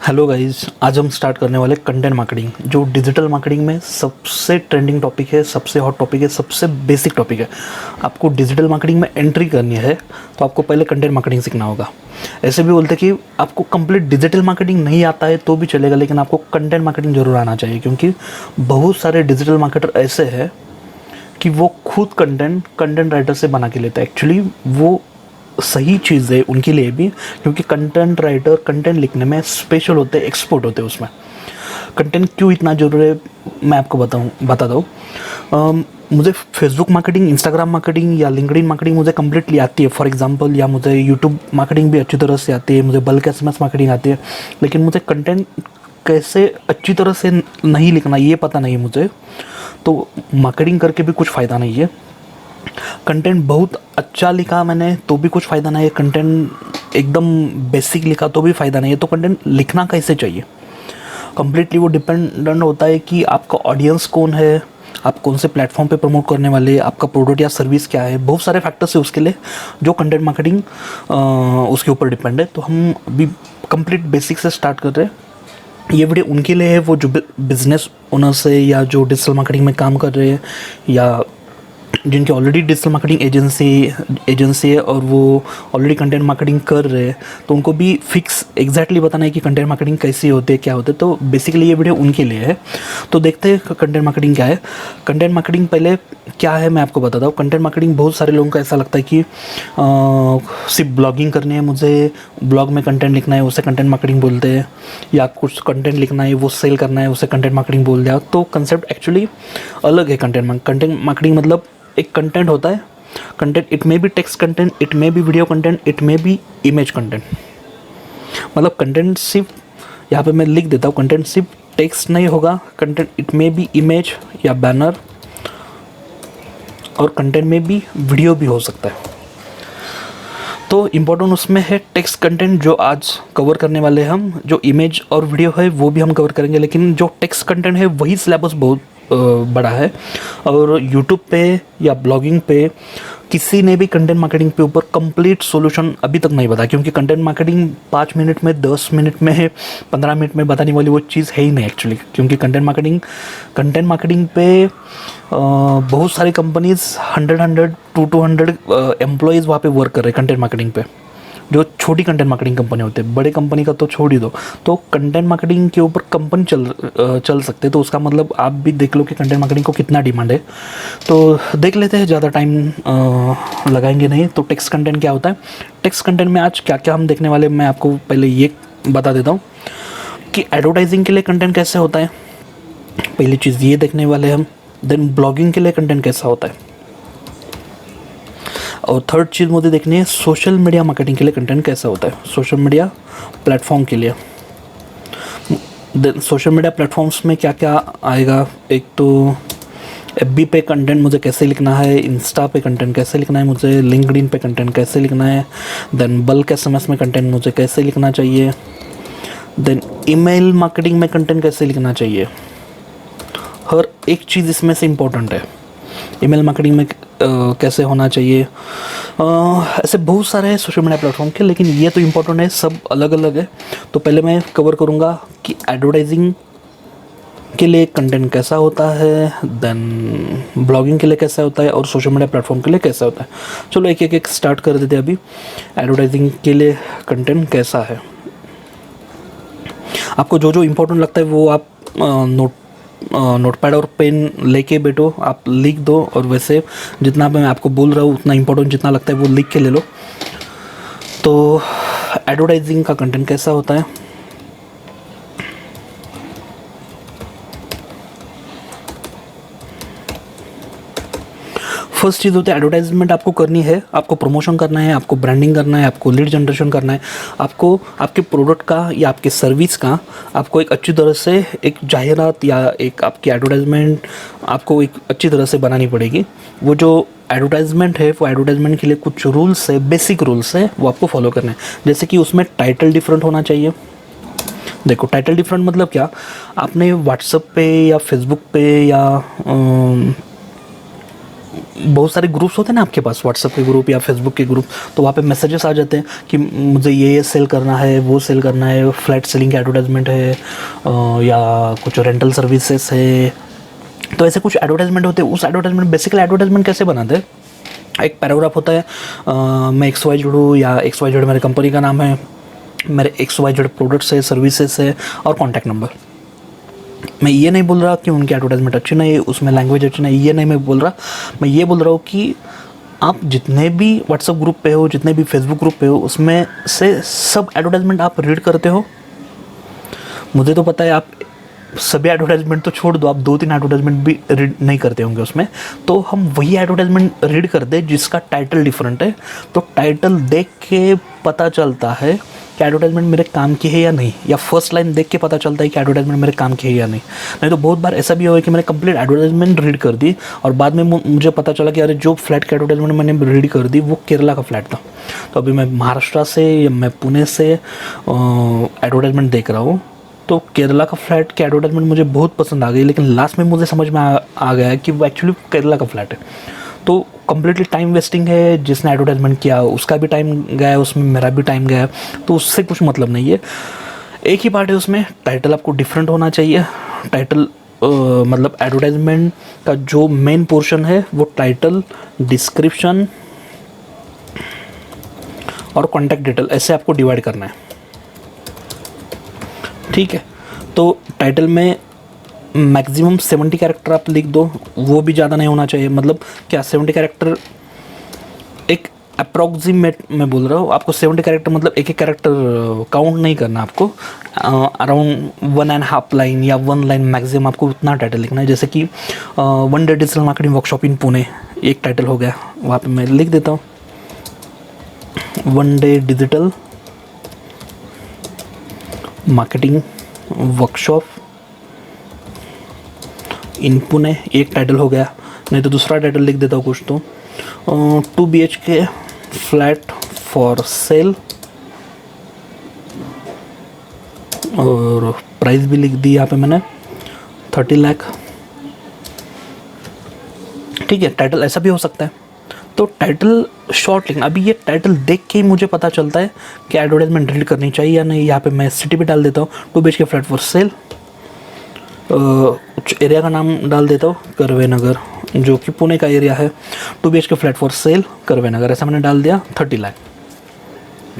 Hello guys, आज हम start करने वाले कंटेंट मार्केटिंग, जो डिजिटल मार्केटिंग में सबसे ट्रेंडिंग टॉपिक है, सबसे हॉट टॉपिक है, सबसे बेसिक टॉपिक है। आपको डिजिटल मार्केटिंग में एंट्री करनी है तो आपको पहले कंटेंट मार्केटिंग सीखना होगा। ऐसे भी बोलते हैं कि आपको कंप्लीट डिजिटल मार्केटिंग नहीं आता है तो भी चलेगा, लेकिन आपको कंटेंट मार्केटिंग ज़रूर आना चाहिए, क्योंकि बहुत सारे डिजिटल मार्केटर ऐसे हैं कि वो खुद कंटेंट राइटर से बना के लेते हैं। एक्चुअली वो सही चीज़ है उनके लिए भी, क्योंकि कंटेंट राइटर कंटेंट लिखने में स्पेशल होते हैं, एक्सपर्ट होते हैं उसमें। कंटेंट क्यों इतना ज़रूरी है मैं आपको बताता हूँ। मुझे फेसबुक मार्केटिंग, इंस्टाग्राम मार्केटिंग या लिंक्डइन मार्केटिंग मुझे कम्प्लीटली आती है, फॉर एग्जांपल, या मुझे यूट्यूब मार्केटिंग भी अच्छी तरह से आती है, मुझे बल्क एसएमएस मार्केटिंग आती है, लेकिन मुझे कंटेंट कैसे अच्छी तरह से नहीं लिखना ये पता नहीं मुझे, तो मार्केटिंग करके भी कुछ फ़ायदा नहीं है। कंटेंट बहुत अच्छा लिखा मैंने तो भी कुछ फ़ायदा नहीं है, कंटेंट एकदम बेसिक लिखा तो भी फ़ायदा नहीं है। तो कंटेंट लिखना कैसे चाहिए, कम्प्लीटली वो डिपेंडेंट होता है कि आपका ऑडियंस कौन है, आप कौन से प्लेटफॉर्म पे प्रमोट करने वाले, आपका प्रोडक्ट या सर्विस क्या है। बहुत सारे फैक्टर्स है उसके लिए, जो कंटेंट मार्केटिंग उसके ऊपर डिपेंड है। तो हम अभी कंप्लीट बेसिक से स्टार्ट कर रहे हैं। ये वीडियो उनके लिए है वो जो बिजनेस ओनर्स है, या जो डिजिटल मार्केटिंग में काम कर रहे हैं, या जिनकी ऑलरेडी डिजिटल मार्केटिंग एजेंसी है और वो ऑलरेडी कंटेंट मार्केटिंग कर रहे हैं, तो उनको भी फिक्स एग्जैक्टली बताना है कि कंटेंट मार्केटिंग कैसी होती है, क्या होता है। तो बेसिकली ये वीडियो उनके लिए है। तो देखते हैं कंटेंट मार्केटिंग क्या है। कंटेंट मार्केटिंग पहले क्या है मैं आपको बताता हूँ। कंटेंट मार्केटिंग बहुत सारे लोगों को ऐसा लगता है कि सिर्फ ब्लॉगिंग करनी है, मुझे ब्लॉग में कंटेंट लिखना है, उसे कंटेंट मार्केटिंग बोलते हैं, या कुछ कंटेंट लिखना है वो सेल करना है, उसे कंटेंट मार्केटिंग बोल दिया। तो कंसेप्ट एक्चुअली अलग है। कंटेंट मार्केटिंग मतलब एक कंटेंट होता है। Content it may be text content, it may be video content, it may be image content. मतलब कंटेंट सिर्फ यहाँ पे मैं लिख देता हूँ, कंटेंट सिर्फ टेक्स्ट नहीं होगा, content it may be image या बैनर, और कंटेंट में भी वीडियो भी हो सकता है। तो इम्पोर्टेंट उसमें है टेक्स्ट कंटेंट, जो आज कवर करने वाले हैं हम। जो इमेज और वीडियो है वो भी हम कवर करेंगे, लेकिन जो टेक्स्ट कंटेंट है वही सिलेबस बहुत बड़ा है। और यूट्यूब पे या ब्लॉगिंग पे किसी ने भी कंटेंट मार्केटिंग पे ऊपर कंप्लीट सॉल्यूशन अभी तक नहीं बताया, क्योंकि कंटेंट मार्केटिंग 5 मिनट में, 10 मिनट में, 15 मिनट में बताने वाली वो चीज़ है ही नहीं एक्चुअली। क्योंकि कंटेंट मार्केटिंग पे बहुत सारी कंपनीज 100 to 200 एम्प्लॉयज़ वहाँ पे वर्क कर रहे हैं कंटेंट मार्केटिंग पे। जो छोटी कंटेंट मार्केटिंग कंपनी होते हैं, बड़े कंपनी का तो छोड़ ही दो। तो कंटेंट मार्केटिंग के ऊपर कंपनी चल सकते, तो उसका मतलब आप भी देख लो कि कंटेंट मार्केटिंग को कितना डिमांड है। तो देख लेते हैं, ज़्यादा टाइम लगाएंगे नहीं। तो टेक्स्ट कंटेंट क्या होता है, टेक्स्ट कंटेंट में आज क्या क्या हम देखने वाले, मैं आपको पहले ये बता देता हूँ कि एडवर्टाइजिंग के लिए कंटेंट कैसे होता है, पहली चीज़ ये देखने वाले हम। देन ब्लॉगिंग के लिए कंटेंट कैसा होता है, और थर्ड चीज़ मुझे देखनी है सोशल मीडिया मार्केटिंग के लिए कंटेंट कैसा होता है, सोशल मीडिया प्लेटफॉर्म के लिए। सोशल मीडिया प्लेटफॉर्म्स में क्या क्या आएगा, एक तो एफबी पे कंटेंट मुझे कैसे लिखना है, इंस्टा पे कंटेंट कैसे लिखना है मुझे, लिंक्डइन पे कंटेंट कैसे लिखना है, देन बल्क एसएमएस में कंटेंट मुझे कैसे लिखना चाहिए, देन ईमेल मार्केटिंग में कंटेंट कैसे लिखना चाहिए। हर एक चीज़ इसमें से इम्पोर्टेंट है। ईमेल मार्केटिंग में कैसे होना चाहिए। ऐसे बहुत सारे हैं सोशल मीडिया प्लेटफॉर्म के, लेकिन ये तो इम्पोर्टेंट है, सब अलग अलग है। तो पहले मैं कवर करूँगा कि एडवर्टाइजिंग के लिए कंटेंट कैसा होता है, देन ब्लॉगिंग के लिए कैसा होता है, और सोशल मीडिया प्लेटफॉर्म के लिए कैसा होता है। चलो एक एक स्टार्ट कर देते हैं। अभी एडवर्टाइजिंग के लिए कंटेंट कैसा है, आपको जो जो इम्पोर्टेंट लगता है वो आप नोटपैड और पेन लेके बैठो, आप लिख दो, और वैसे जितना मैं आपको बोल रहा हूँ उतना इम्पोर्टेंट जितना लगता है वो लिख के ले लो। तो एडवर्टाइजिंग का कंटेंट कैसा होता है, फर्स्ट चीज़ होती है एडवर्टाइजमेंट आपको करनी है, आपको प्रमोशन करना है, आपको ब्रांडिंग करना है, आपको लीड जनरेशन करना है, आपको आपके प्रोडक्ट का या आपके सर्विस का आपको एक अच्छी तरह से एक जाहिरात या एक आपकी एडवर्टाइजमेंट आपको एक अच्छी तरह से बनानी पड़ेगी। वो जो एडवर्टाइजमेंट है वो एडवर्टाइजमेंट के लिए कुछ रूल्स है, बेसिक रूल्स है, वो आपको फॉलो करना है। जैसे कि उसमें टाइटल डिफरेंट होना चाहिए। देखो टाइटल डिफरेंट मतलब क्या, आपने व्हाट्सएप पे या फेसबुक पे या बहुत सारे ग्रुप्स होते हैं ना आपके पास, व्हाट्सएप के ग्रुप या फेसबुक के ग्रुप, तो वहाँ पे मैसेजेस आ जाते हैं कि मुझे ये सेल करना है, वो सेल करना है, फ्लैट सेलिंग की एडवर्टाइजमेंट है या कुछ रेंटल सर्विसेज है। तो ऐसे कुछ एडवर्टाइजमेंट होते हैं। उस एडवर्टाइजमेंट, बेसिकली एडवर्टाइजमेंट कैसे बनाते हैं, एक पैराग्राफ होता है, मैं XYZ हूँ या XYZ मेरी कंपनी का नाम है, मेरे XYZ प्रोडक्ट्स है, सर्विसेज है और कॉन्टैक्ट नंबर। मैं ये नहीं बोल रहा कि उनकी एडवर्टाइजमेंट अच्छी नहीं, उसमें लैंग्वेज अच्छी नहीं, ये नहीं मैं बोल रहा। मैं ये बोल रहा हूँ कि आप जितने भी व्हाट्सएप ग्रुप पे हो, जितने भी फेसबुक ग्रुप पे हो, उसमें से सब एडवर्टाइजमेंट आप रीड करते हो। मुझे तो पता है आप सभी एडवर्टाइजमेंट तो छोड़ दो, आप 2-3 एडवर्टाइजमेंट भी रीड नहीं करते होंगे उसमें। तो हम वही एडवर्टाइजमेंट रीड कर दे जिसका टाइटल डिफरेंट है, तो टाइटल देख के पता चलता है कि एडवर्टाइजमेंट मेरे काम की है या नहीं, या फर्स्ट लाइन देख के पता चलता है कि एडवर्टाइजमेंट मेरे काम की है या नहीं। नहीं तो बहुत बार ऐसा भी हुआ कि मैंने कंप्लीट एडवर्टाइजमेंट रीड कर दी और बाद में मुझे पता चला कि अरे जो फ्लैट की एडवर्टाइजमेंट मैंने रीड कर दी वो केरला का फ्लैट था। तो अभी मैं महाराष्ट्र से या मैं पुणे से एडवर्टाइजमेंट देख रहा हूँ, तो केरला का फ्लैट की एडवर्टाइजमेंट मुझे बहुत पसंद आ गई, लेकिन लास्ट में मुझे समझ में आ गया कि वो एक्चुअली केरला का फ्लैट है। तो कम्प्लीटली टाइम वेस्टिंग है, जिसने एडवर्टाइजमेंट किया उसका भी टाइम गया है, उसमें मेरा भी टाइम गया है, तो उससे कुछ मतलब नहीं है। एक ही पार्ट है उसमें, टाइटल आपको डिफरेंट होना चाहिए। टाइटल मतलब एडवर्टाइजमेंट का जो मेन पोर्शन है वो टाइटल, डिस्क्रिप्शन और कॉन्टैक्ट डिटेल, ऐसे आपको डिवाइड करना है, ठीक है। तो टाइटल में मैक्सिमम 70 कैरेक्टर आप लिख दो, वो भी ज़्यादा नहीं होना चाहिए। मतलब क्या 70 कैरेक्टर, एक अप्रॉक्सीमेट मैं बोल रहा हूँ आपको, 70 कैरेक्टर मतलब एक एक कैरेक्टर काउंट नहीं करना आपको, अराउंड 1.5 लाइन या 1 लाइन मैक्सिमम आपको उतना टाइटल लिखना है। जैसे कि 1 day digital marketing workshop in Pune, एक टाइटल हो गया, वहाँ पे मैं लिख देता हूँ 1 day digital marketing workshop in Pune, एक टाइटल हो गया। नहीं तो दूसरा टाइटल लिख देता हूँ कुछ, तो 2 BHK फ्लैट फॉर सेल, और प्राइस भी लिख दी यहाँ पे मैंने 30 लाख, ठीक है। टाइटल ऐसा भी हो सकता है। तो टाइटल शॉर्ट लिखना। अभी ये टाइटल देख के ही मुझे पता चलता है कि एडवर्टाइजमेंट रीड करनी चाहिए या नहीं। यहाँ पे मैं सिटी भी डाल देता हूँ, 2 BHK फ्लैट फॉर सेल, कुछ एरिया का नाम डाल देता हूँ, करवे नगर, जो कि पुणे का एरिया है। 2 BHK फ्लैट फॉर सेल, करवे नगर, ऐसा मैंने डाल दिया 30 लाख,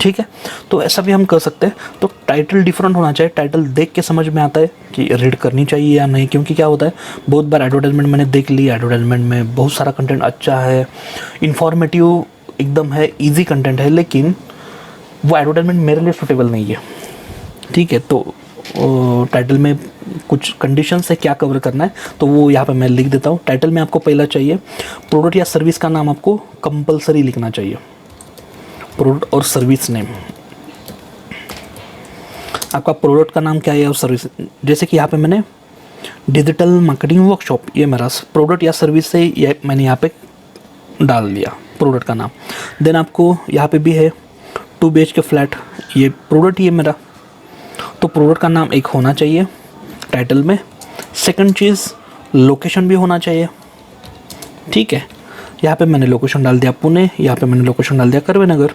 ठीक है। तो ऐसा भी हम कर सकते हैं। तो टाइटल डिफरेंट होना चाहिए, टाइटल देख के समझ में आता है कि रीड करनी चाहिए या नहीं। क्योंकि क्या होता है, बहुत बार एडवर्टाइजमेंट मैंने देख ली, एडवर्टाइजमेंट में बहुत सारा कंटेंट अच्छा है, इन्फॉर्मेटिव एकदम है, इजी कंटेंट है, लेकिन वो एडवर्टाइजमेंट मेरे लिए सूटेबल नहीं है, ठीक है। तो टाइटल में कुछ कंडीशन है क्या कवर करना है, तो वो यहाँ पे मैं लिख देता हूँ। टाइटल में आपको पहला चाहिए प्रोडक्ट या सर्विस का नाम, आपको कंपलसरी लिखना चाहिए, प्रोडक्ट और सर्विस नेम। आपका प्रोडक्ट का नाम क्या है और सर्विस, जैसे कि यहाँ पे मैंने डिजिटल मार्केटिंग वर्कशॉप, ये मेरा प्रोडक्ट या सर्विस है, ये मैंने यहाँ पे डाल दिया प्रोडक्ट का नाम। देन आपको यहाँ पे भी है 2 BHK फ्लैट, ये प्रोडक्ट ही है मेरा, तो प्रोडक्ट का नाम एक होना चाहिए टाइटल में। सेकंड चीज़, लोकेशन भी होना चाहिए, ठीक है। यहाँ पे मैंने लोकेशन डाल दिया पुणे, यहाँ पे मैंने लोकेशन डाल दिया करवे नगर।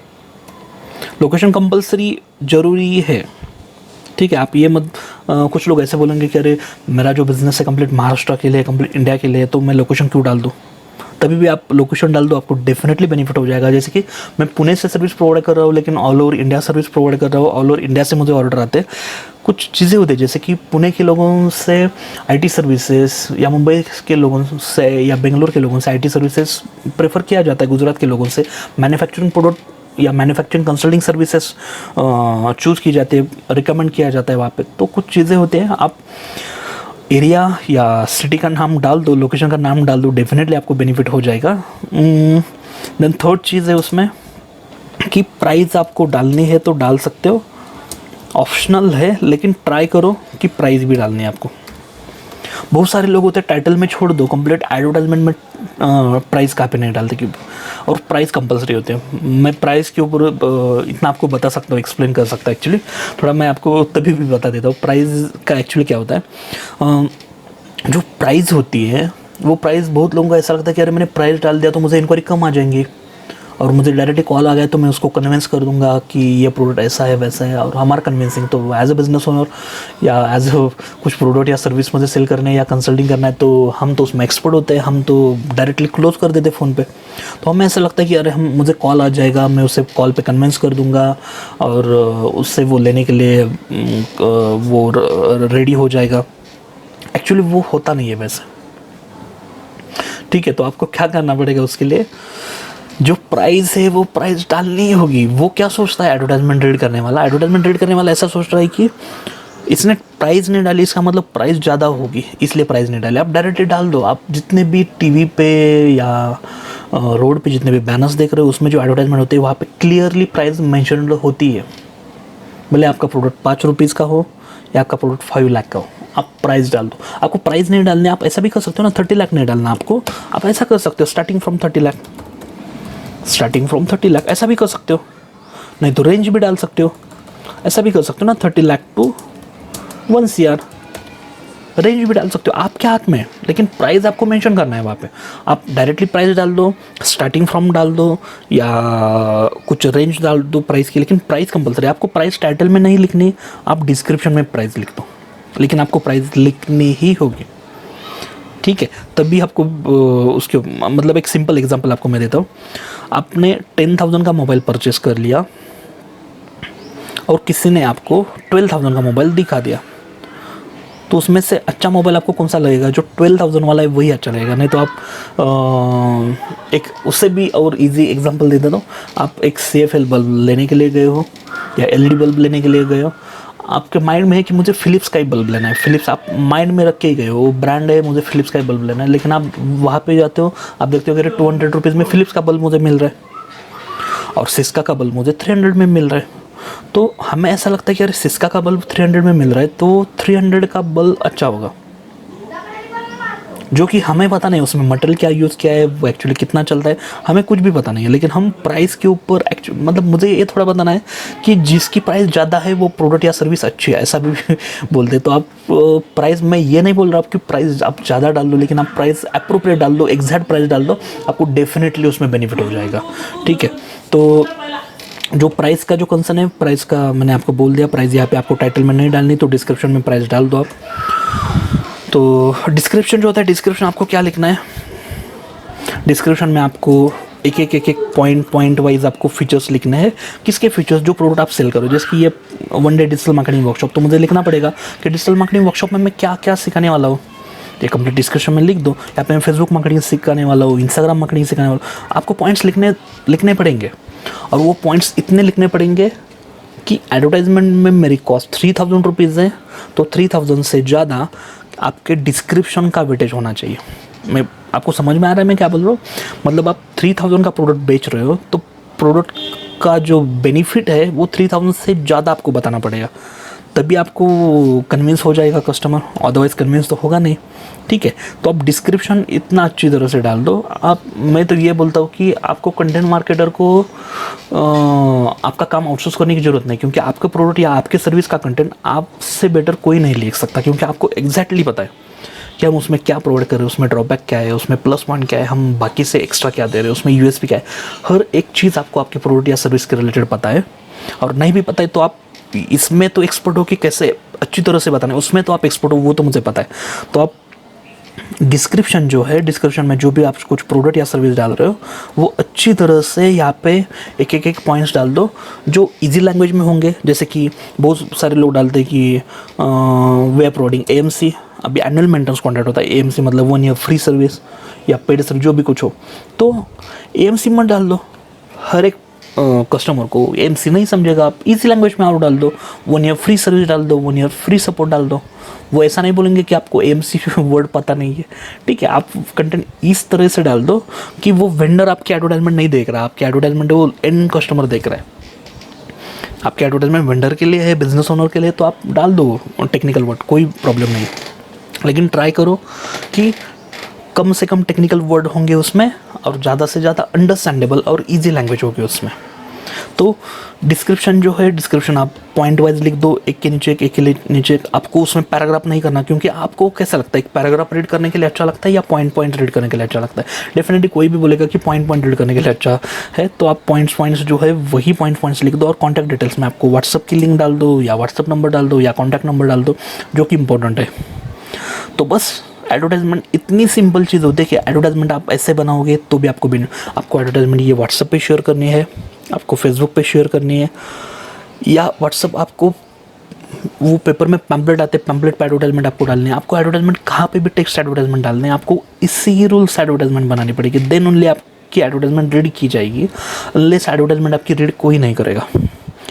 लोकेशन कंपलसरी ज़रूरी है, ठीक है। आप ये मत कुछ लोग ऐसे बोलेंगे कि अरे मेरा जो बिज़नेस है कंप्लीट महाराष्ट्र के लिए, कंप्लीट इंडिया के लिए, तो मैं लोकेशन क्यों डाल दूँ। तभी भी आप लोकेशन डाल दो, आपको डेफिनेटली बेनिफिट हो जाएगा। जैसे कि मैं पुणे से सर्विस प्रोवाइड कर रहा हूँ, लेकिन all over India service provide कर रहा हूँ, ऑल ओवर इंडिया से मुझे ऑर्डर आते हैं। कुछ चीज़ें होती है, जैसे कि पुणे के लोगों से IT सर्विसेज, या मुंबई के लोगों से या बेंगलोर के लोगों से IT सर्विसेज प्रेफर किया जाता है, गुजरात के लोगों से मैन्युफैक्चरिंग प्रोडक्ट या मैन्युफैक्चरिंग कंसल्टिंग सर्विसेज चूज़ की जाती है, रिकमेंड किया जाता है वहाँ पे। तो कुछ चीज़ें होती हैं, आप एरिया या सिटी का नाम डाल दो, लोकेशन का नाम डाल दो, डेफिनेटली आपको बेनिफिट हो जाएगा। देन थर्ड चीज़ है उसमें कि प्राइस आपको डालनी है तो डाल सकते हो, ऑप्शनल है, लेकिन ट्राई करो कि प्राइस भी डालनी है आपको। बहुत सारे लोग होते हैं टाइटल में छोड़ दो, कंप्लीट एडवर्टाइजमेंट में प्राइस कहाँ पे नहीं डालते, क्यों, और प्राइस कंपलसरी होते हैं। मैं प्राइस के ऊपर इतना आपको बता सकता हूँ, एक्सप्लेन कर सकता हूँ एक्चुअली, थोड़ा मैं आपको तभी भी बता देता हूँ प्राइस का एक्चुअली क्या होता है। जो प्राइस होती है वो प्राइस बहुत लोगों को ऐसा लगता है कि अरे मैंने प्राइस डाल दिया तो मुझे इंक्वायरी कम आ जाएंगी, और मुझे डायरेक्टली कॉल आ गया तो मैं उसको कन्विंस कर दूंगा कि ये प्रोडक्ट ऐसा है वैसा है। और हमारा कन्विंसिंग तो एज अ बिजनेस ओनर या एज अ कुछ प्रोडक्ट या सर्विस मुझे सेल करने या कंसल्टिंग करना है तो हम तो उसमें एक्सपर्ट होते हैं, हम तो डायरेक्टली क्लोज कर देते फ़ोन पे। तो हमें ऐसा लगता है कि अरे हम मुझे कॉल आ जाएगा, मैं उसे कॉल पे कन्विंस कर दूंगा और उससे वो लेने के लिए वो रेडी हो जाएगा। एक्चुअली वो होता नहीं है वैसे, ठीक है। तो आपको क्या करना पड़ेगा उसके लिए, जो प्राइस है वो प्राइस डालनी होगी। वो क्या सोचता है एडवर्टाइजमेंट रीड करने वाला, एडवर्टाइजमेंट रीड करने वाला ऐसा सोच रहा है कि इसने प्राइस नहीं डाली, इसका मतलब प्राइस ज़्यादा होगी इसलिए प्राइस नहीं डाली। आप डायरेक्टली डाल दो। आप जितने भी टीवी पे या रोड पे जितने भी बैनर्स देख रहे हो उसमें जो एडवर्टाइजमेंट होती है वहाँ पे क्लियरली प्राइस मेंशन होती है। भले आपका प्रोडक्ट 5 रुपीज़ का हो या आपका प्रोडक्ट 5 लाख का हो, आप प्राइस डाल दो। आपको प्राइस नहीं डालने, आप ऐसा भी कर सकते हो ना, 30 लाख नहीं डालना आपको, आप ऐसा कर सकते हो starting from 30 lakh, starting from 30 lakh ऐसा भी कर सकते हो। नहीं तो रेंज भी डाल सकते हो, ऐसा भी कर सकते हो ना, 30 लाख टू 1 CR रेंज भी डाल सकते हो, आपके हाथ में। लेकिन प्राइस आपको मेंशन करना है वहाँ पे। आप डायरेक्टली प्राइस डाल दो, स्टार्टिंग फ्रॉम डाल दो या कुछ रेंज डाल दो प्राइस की, लेकिन प्राइस कंपलसरी। आपको प्राइस टाइटल में नहीं लिखनी, आप डिस्क्रिप्शन में प्राइस लिख दो, लेकिन आपको प्राइस लिखनी ही होगी, ठीक है। तभी आपको उसके मतलब एक सिंपल एग्जांपल आपको मैं देता हूँ। आपने 10,000 का मोबाइल परचेस कर लिया और किसी ने आपको 12,000 का मोबाइल दिखा दिया, तो उसमें से अच्छा मोबाइल आपको कौन सा लगेगा, जो 12,000 वाला है वही अच्छा लगेगा। नहीं तो आप एक उससे भी और इजी एग्जांपल दे देता हूँ। आप एक CFL बल्ब लेने के लिए गए हो या LED बल्ब लेने के लिए गए हो, आपके माइंड में है कि मुझे फिलिप्स का ही बल्ब लेना है, फिलिप्स आप माइंड में रख के ही गए हो, वो ब्रांड है, मुझे फिलिप्स का ही बल्ब लेना है। लेकिन आप वहाँ पे जाते हो, आप देखते हो कि 200 रुपीज़ में फिलिप्स का बल्ब मुझे मिल रहा है और सिस्का का बल्ब मुझे 300 में मिल रहा है। तो हमें ऐसा लगता है कि अरे सिस्का का बल्ब 300 में मिल रहा है तो 300 का बल्ब अच्छा होगा, जो कि हमें पता नहीं उसमें मटेरियल क्या यूज़ किया है, वो एक्चुअली कितना चलता है, हमें कुछ भी पता नहीं है। लेकिन हम प्राइस के ऊपर मतलब मुझे ये थोड़ा बताना है कि जिसकी प्राइस ज़्यादा है वो प्रोडक्ट या सर्विस अच्छी है, ऐसा भी बोलते। तो आप प्राइस, मैं ये नहीं बोल रहा आपकी प्राइस आप ज़्यादा डाल दो, लेकिन आप प्राइस अप्रोप्रिएट डाल दो, एग्जैक्ट प्राइस डाल दो, आपको डेफिनेटली उसमें बेनिफिट हो जाएगा, ठीक है। तो जो प्राइस का जो कंसर्न है, प्राइस का मैंने आपको बोल दिया। प्राइस यहाँ पे आपको टाइटल में नहीं डालनी, तो डिस्क्रिप्शन में प्राइस डाल दो आप। तो डिस्क्रिप्शन जो होता है, डिस्क्रिप्शन आपको क्या लिखना है, डिस्क्रिप्शन में आपको एक पॉइंट वाइज आपको फीचर्स लिखने हैं। किसके फीचर्स, जो प्रोडक्ट आप सेल करो। जैसे कि ये 1 डे डिजिटल मार्केटिंग वर्कशॉप, तो मुझे लिखना पड़ेगा कि डिजिटल मार्केटिंग वर्कशॉप में मैं क्या क्या सिखाने वाला हूँ, ये कंप्लीट डिस्क्रिप्शन में लिख दो। या पे मैं फेसबुक मार्केटिंग सिखाने वाला हूँ, इंस्टाग्राम मार्केटिंग सिखाने वाला हूँ। आपको पॉइंट्स लिखने पड़ेंगे, और वो पॉइंट्स इतने लिखने पड़ेंगे कि एडवर्टाइजमेंट में मेरी कॉस्ट 3,000 रुपीज़ है, तो 3,000 से ज़्यादा आपके डिस्क्रिप्शन का वेटेज होना चाहिए। मैं आपको समझ में आ रहा है मैं क्या बोल रहा हूँ, मतलब आप 3,000 का प्रोडक्ट बेच रहे हो तो प्रोडक्ट का जो बेनिफिट है वो 3,000 से ज़्यादा आपको बताना पड़ेगा, तभी आपको कन्विंस हो जाएगा कस्टमर, अदरवाइज़ कन्विंस तो होगा नहीं, ठीक है। तो आप डिस्क्रिप्शन इतना अच्छी तरह से डाल दो। आप, मैं तो ये बोलता हूँ कि आपको कंटेंट मार्केटर को आपका काम आउटसोर्स करने की ज़रूरत नहीं, क्योंकि आपके प्रोडक्ट या आपके सर्विस का कंटेंट आपसे बेटर कोई नहीं लिख सकता, क्योंकि आपको एग्जैक्टली पता है कि हम उसमें क्या प्रोवाइड कर रहे हैं, उसमें ड्रॉबैक क्या है, उसमें प्लस पॉइंट क्या है, हम बाकी से एक्स्ट्रा क्या दे रहे हैं, उसमें USP क्या है। हर एक चीज़ आपको आपके प्रोडक्ट या सर्विस के रिलेटेड पता है, और नहीं भी पता है तो आप इसमें तो एक्सपर्ट हो कि कैसे अच्छी तरह से बताना है, उसमें तो आप एक्सपर्ट हो, वो तो मुझे पता है। तो आप डिस्क्रिप्शन जो है, डिस्क्रिप्शन में जो भी आप कुछ प्रोडक्ट या सर्विस डाल रहे हो वो अच्छी तरह से यहाँ पे एक पॉइंट्स डाल दो जो इजी लैंग्वेज में होंगे। जैसे कि बहुत सारे लोग डालते हैं कि वेब प्रोवाइडिंग AMC, अभी एनुअल मेंटेनेंस कॉन्ट्रैक्ट होता है, AMC मतलब 1 ईयर फ्री सर्विस या पेड सर्विस जो भी कुछ हो, तो AMC मत डाल दो। हर एक कस्टमर को AMC नहीं समझेगा, आप इजी लैंग्वेज में और डाल दो, 1 ईयर फ्री सर्विस डाल दो, 1 ईयर फ्री सपोर्ट डाल दो। वो ऐसा नहीं बोलेंगे कि आपको AMC वर्ड पता नहीं है, ठीक है। आप कंटेंट इस तरह से डाल दो कि वो वेंडर आपकी एडवर्टाइजमेंट नहीं देख रहा, आपकी एडवर्टाइजमेंट वो एंड कस्टमर देख रहा है। आपकी एडवर्टाइजमेंट वेंडर के लिए है, बिजनेस ओनर के लिए, तो आप डाल दो टेक्निकल वर्ड, कोई प्रॉब्लम नहीं। लेकिन ट्राई करो कि कम से कम टेक्निकल वर्ड होंगे उसमें और ज़्यादा से ज़्यादा अंडरस्टैंडेबल और इजी लैंग्वेज होगी उसमें, तो डिस्क्रिप्शन जो है, डिस्क्रिप्शन आप पॉइंट वाइज लिख दो, एक के नीचे एक के नीचे एक। आपको उसमें पैराग्राफ नहीं करना, क्योंकि आपको कैसा लगता है, एक पैराग्राफ रीड करने के लिए अच्छा लगता है या पॉइंट रीड करने के लिए अच्छा लगता है? डेफिनेटली कोई भी बोलेगा कि पॉइंट रीड करने के लिए अच्छा है, तो आप पॉइंट्स जो है वही पॉइंट्स लिख दो। और कॉन्टैक्ट डिटेल्स में आपको व्हाट्सअप की लिंक डाल दो या व्हाट्सअप नंबर डाल दो या कॉन्टैक्ट नंबर डाल दो, जो कि इंपॉर्टेंट है। तो बस एडवर्टाइजमेंट इतनी सिंपल चीज़ होती है कि एडवर्टाइजमेंट आप ऐसे बनाओगे तो भी आपको एडवर्टाइजमेंट ये व्हाट्सअप पे शेयर करनी है, आपको फेसबुक पे शेयर करनी है, या व्हाट्सअप आपको वो पेपर में पैम्पलेट आते हैं, पैम्पलेट पे एडवर्टाइजमेंट आपको डालने हैं। आपको एडवर्टाइजमेंट कहाँ पे भी टेक्स्ट एडवर्टाइजमेंट डालने हैं, आपको इसी रूल्स एडवर्टाइजमेंट बनानी पड़ेगी, देन ओनली आपकी एडवर्टाइजमेंट रीड की जाएगी। अनलेस एडवर्टाइजमेंट आपकी रीड कोई नहीं करेगा।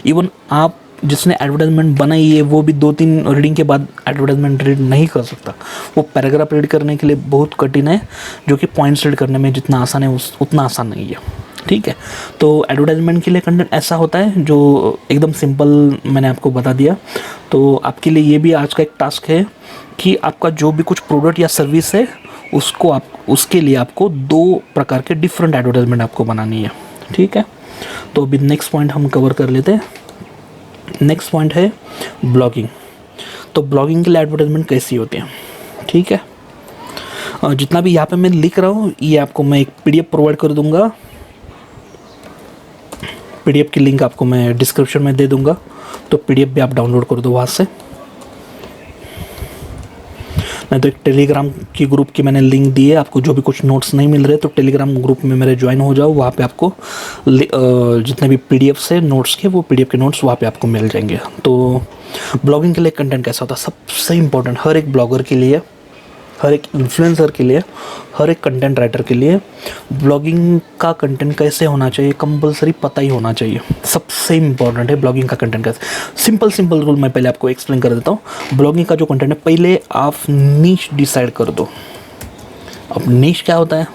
इवन आप जिसने एडवर्टाइजमेंट बनाई है वो भी 2-3 रीडिंग के बाद एडवर्टाइजमेंट रीड नहीं कर सकता। वो पैराग्राफ रीड करने के लिए बहुत कठिन है, जो कि पॉइंट्स रीड करने में जितना आसान है उतना आसान नहीं है। ठीक है, तो एडवर्टाइजमेंट के लिए कंटेंट ऐसा होता है जो एकदम सिंपल मैंने आपको बता दिया। तो आपके लिए ये भी आज का एक टास्क है कि आपका जो भी कुछ प्रोडक्ट या सर्विस है उसके लिए आपको 2 प्रकार के डिफरेंट एडवर्टाइजमेंट आपको बनानी है। ठीक है, तो अभी नेक्स्ट पॉइंट हम कवर कर लेते हैं। नेक्स्ट पॉइंट है ब्लॉगिंग। तो ब्लॉगिंग के लिए एडवर्टाइजमेंट कैसी होती है? ठीक है, जितना भी यहाँ पे मैं लिख रहा हूँ ये आपको मैं एक PDF प्रोवाइड कर दूंगा। PDF की लिंक आपको मैं डिस्क्रिप्शन में दे दूंगा, तो PDF भी आप डाउनलोड कर दो वहाँ से। नहीं तो एक टेलीग्राम की ग्रुप की मैंने लिंक दी है, आपको जो भी कुछ नोट्स नहीं मिल रहे तो टेलीग्राम ग्रुप में मेरे ज्वाइन हो जाओ। वहाँ पे आपको जितने भी PDF है नोट्स के, वो PDF के नोट्स वहाँ पे आपको मिल जाएंगे। तो ब्लॉगिंग के लिए कंटेंट कैसा होता है? सबसे इम्पोर्टेंट हर एक ब्लॉगर के लिए, हर एक इन्फ्लुएंसर के लिए, हर एक कंटेंट राइटर के लिए ब्लॉगिंग का कंटेंट कैसे होना चाहिए कंपलसरी पता ही होना चाहिए। सबसे इम्पॉर्टेंट है ब्लॉगिंग का कंटेंट कैसे। सिंपल रूल मैं पहले आपको एक्सप्लेन कर देता हूँ। ब्लॉगिंग का जो कंटेंट है, पहले आप नीश डिसाइड कर दो। अब नीश क्या होता है?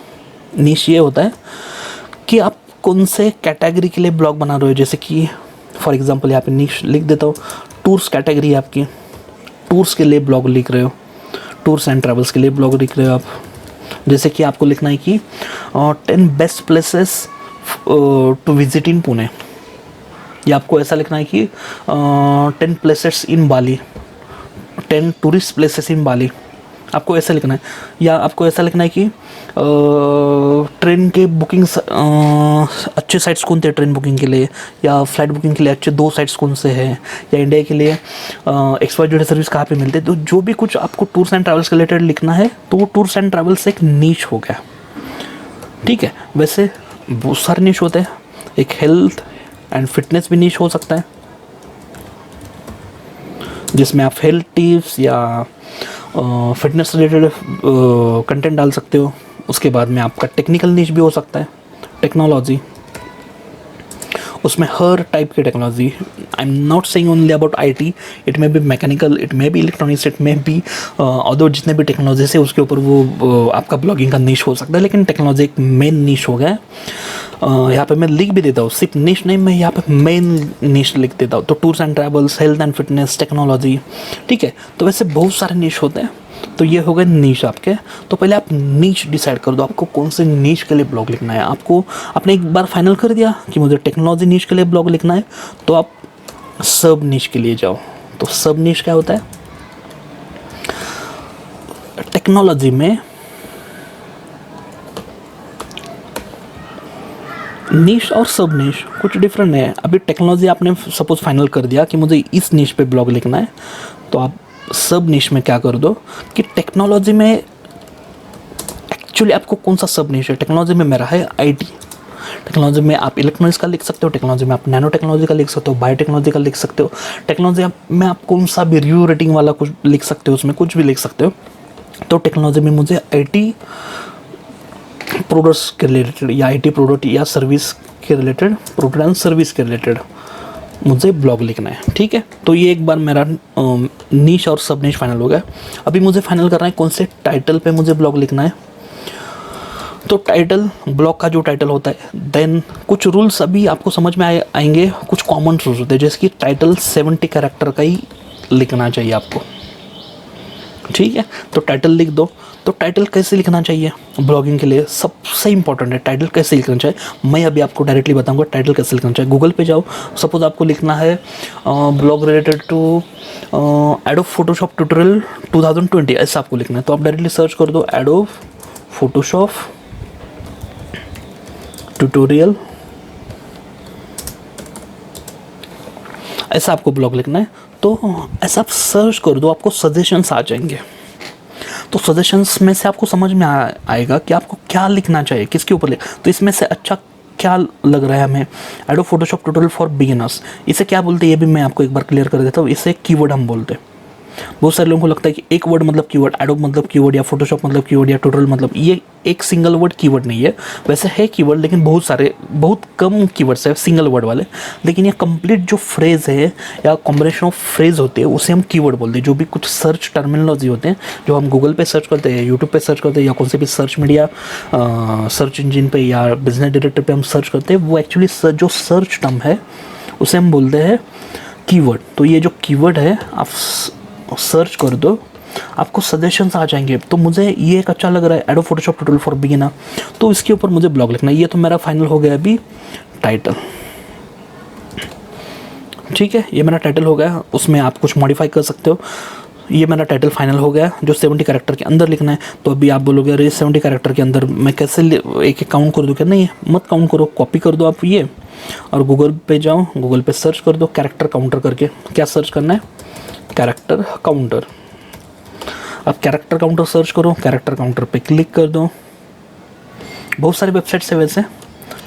नीश ये होता है कि आप कौन से कैटेगरी के लिए ब्लॉग बना रहे हो। जैसे कि फॉर एग्जाम्पल यहाँ पे नीश लिख देता हूँ, टूर्स कैटेगरी है आपकी, टूर्स के लिए ब्लॉग लिख रहे हो, टूर्स एंड ट्रैवल्स के लिए ब्लॉग लिख रहे हो आप। जैसे कि आपको लिखना है कि 10 best places to visit in Pune, या आपको ऐसा लिखना है कि 10 places in Bali, 10 tourist places in Bali, आपको ऐसा लिखना है। या आपको ऐसा लिखना है कि ट्रेन के बुकिंग अच्छे साइट्स कौन थे ट्रेन बुकिंग के लिए, या फ्लाइट बुकिंग के लिए अच्छे 2 साइट्स कौन से हैं, या इंडिया के लिए XYZ सर्विस कहाँ पे मिलते हैं। तो जो भी कुछ आपको टूर्स एंड ट्रैवल्स के रिलेटेड लिखना है, तो वो टूर्स एंड ट्रैवल्स एक नीश हो गया। ठीक है, वैसे बहुत सारे नीश होते हैं। एक हेल्थ एंड फिटनेस भी नीश हो सकता है, जिसमें आप हेल्थ टिप्स या फिटनेस रिलेटेड कंटेंट डाल सकते हो। उसके बाद में आपका टेक्निकल नीश भी हो सकता है, टेक्नोलॉजी, उसमें हर टाइप की technology. I am not saying only about IT, it may be mechanical, it may be electronics, it may be other जितने भी टेक्नोलॉजीज है उसके ऊपर वो आपका ब्लॉगिंग का नीश हो सकता है। लेकिन टेक्नोलॉजी एक मेन नीश हो गया है। यहाँ पे मैं लिख भी देता हूँ, सिर्फ नीश नहीं, मैं यहाँ पे मेन नीश लिख देता हूँ। तो tours and travels, health and fitness, technology. ठीक है, तो वैसे बहुत सारे नीश होते हैं। तो ये हो गए नीश आपके। तो पहले आप नीश डिसाइड कर दो, आपको कौन से नीश के लिए ब्लॉग लिखना है। आपने एक बार फाइनल कर दिया कि मुझे टेक्नोलॉजी नीश के लिए ब्लॉग लिखना है, तो आप सब नीश के लिए जाओ। तो सब नीश क्या होता है? टेक्नोलॉजी में नीश और सब नीश कुछ डिफरेंट है। अभी टेक्नोलॉजी आपने सपोज फाइनल कर दिया कि मुझे इस नीश पे ब्लॉग लिखना है, तो आप सब नीश में क्या कर दो कि टेक्नोलॉजी में एक्चुअली आपको कौन सा सब नीश है। टेक्नोलॉजी में मेरा है IT, टेक्नोलॉजी में आप इलेक्ट्रॉनिक्स का लिख सकते हो, टेक्नोलॉजी में आप नैनो टेक्नोलॉजी का लिख सकते हो, बायोटेक्नोलॉजी का लिख सकते हो, टेक्नोलॉजी में आप कौन सा भी रिव्यू रेटिंग वाला कुछ लिख सकते हो, उसमें कुछ भी लिख सकते हो। तो टेक्नोलॉजी में मुझे IT प्रोडक्ट्स के रिलेटेड या IT प्रोडक्ट या सर्विस के रिलेटेड, प्रोडक्ट एंड सर्विस के रिलेटेड मुझे ब्लॉग लिखना है। ठीक है, तो ये एक बार मेरा नीश और सब नीश फाइनल हो गया। अभी मुझे फाइनल करना है कौन से टाइटल पे मुझे ब्लॉग लिखना है। तो टाइटल, ब्लॉग का जो टाइटल होता है, देन कुछ रूल्स अभी आपको समझ में आएंगे, कुछ कॉमन रूल्स होते हैं। जैसे कि टाइटल 70 कैरेक्टर का ही लिखना चाहिए आपको। ठीक है, तो टाइटल लिख दो। तो टाइटल कैसे लिखना चाहिए ब्लॉगिंग के लिए सबसे इंपॉर्टेंट है, टाइटल कैसे लिखना चाहिए। मैं अभी आपको डायरेक्टली बताऊंगा टाइटल कैसे लिखना चाहिए। गूगल पे जाओ, सपोज आपको लिखना है blog related to Adobe Photoshop tutorial 2020, ऐसा आपको लिखना है। तो आप डायरेक्टली सर्च कर दो एडोब फोटोशॉप ट्यूटोरियल, ऐसा आपको ब्लॉग लिखना है। तो ऐसा आप सर्च कर दो, आपको सजेशंस आ जाएंगे। तो सजेशंस में से आपको समझ में आएगा कि आपको क्या लिखना चाहिए, किसके ऊपर लिख। तो इसमें से अच्छा क्या लग रहा है हमें, adobe Photoshop tutorial for beginners. इसे क्या बोलते हैं ये भी मैं आपको एक बार क्लियर कर देता हूँ। इसे कीवर्ड हम बोलते हैं। बहुत सारे लोगों को लगता है कि एक वर्ड मतलब कीवर्ड, एडोब मतलब कीवर्ड, या फोटोशॉप मतलब कीवर्ड, या ट्यूटोरियल मतलब, ये एक सिंगल वर्ड कीवर्ड नहीं है। वैसे है कीवर्ड, लेकिन बहुत कम कीवर्ड्स है सिंगल वर्ड वाले। लेकिन ये कंप्लीट जो फ्रेज है या कॉम्बिनेशन ऑफ फ्रेज होते हैं उसे हम कीवर्ड बोलते हैं। जो भी कुछ सर्च टर्मिनोलॉजी होते हैं जो हम गूगल पे सर्च करते हैं, यूट्यूब पे सर्च करते हैं, या कौन से भी सर्च मीडिया सर्च इंजिन पे या बिजनेस डायरेक्टर पे हम सर्च करते हैं, वो एक्चुअली जो सर्च टर्म है उसे हम बोलते हैं कीवर्ड। तो ये जो कीवर्ड है आप सर्च कर दो, आपको सजेशंस आ जाएंगे। तो मुझे ये एक अच्छा लग रहा है adobe Photoshop tutorial for beginner, तो इसके ऊपर मुझे ब्लॉग लिखना है। ये तो मेरा फाइनल हो गया अभी टाइटल, ठीक है, ये मेरा टाइटल हो गया। उसमें आप कुछ मॉडिफाई कर सकते हो। ये मेरा टाइटल फाइनल हो गया जो 70 कैरेक्टर के अंदर लिखना है। तो अभी आप बोलोगे अरे 70 कैरेक्टर के अंदर मैं कैसे एक काउंट कर दूँ? क्या नहीं, मत काउंट करो, कॉपी कर दो आप ये, और गूगल पे जाओ, गूगल पे सर्च कर दो कैरेक्टर काउंटर करके। क्या सर्च करना है? Character counter. अब कैरेक्टर काउंटर सर्च करो, कैरेक्टर काउंटर पे क्लिक कर दो। बहुत सारी वेबसाइट्स है वैसे,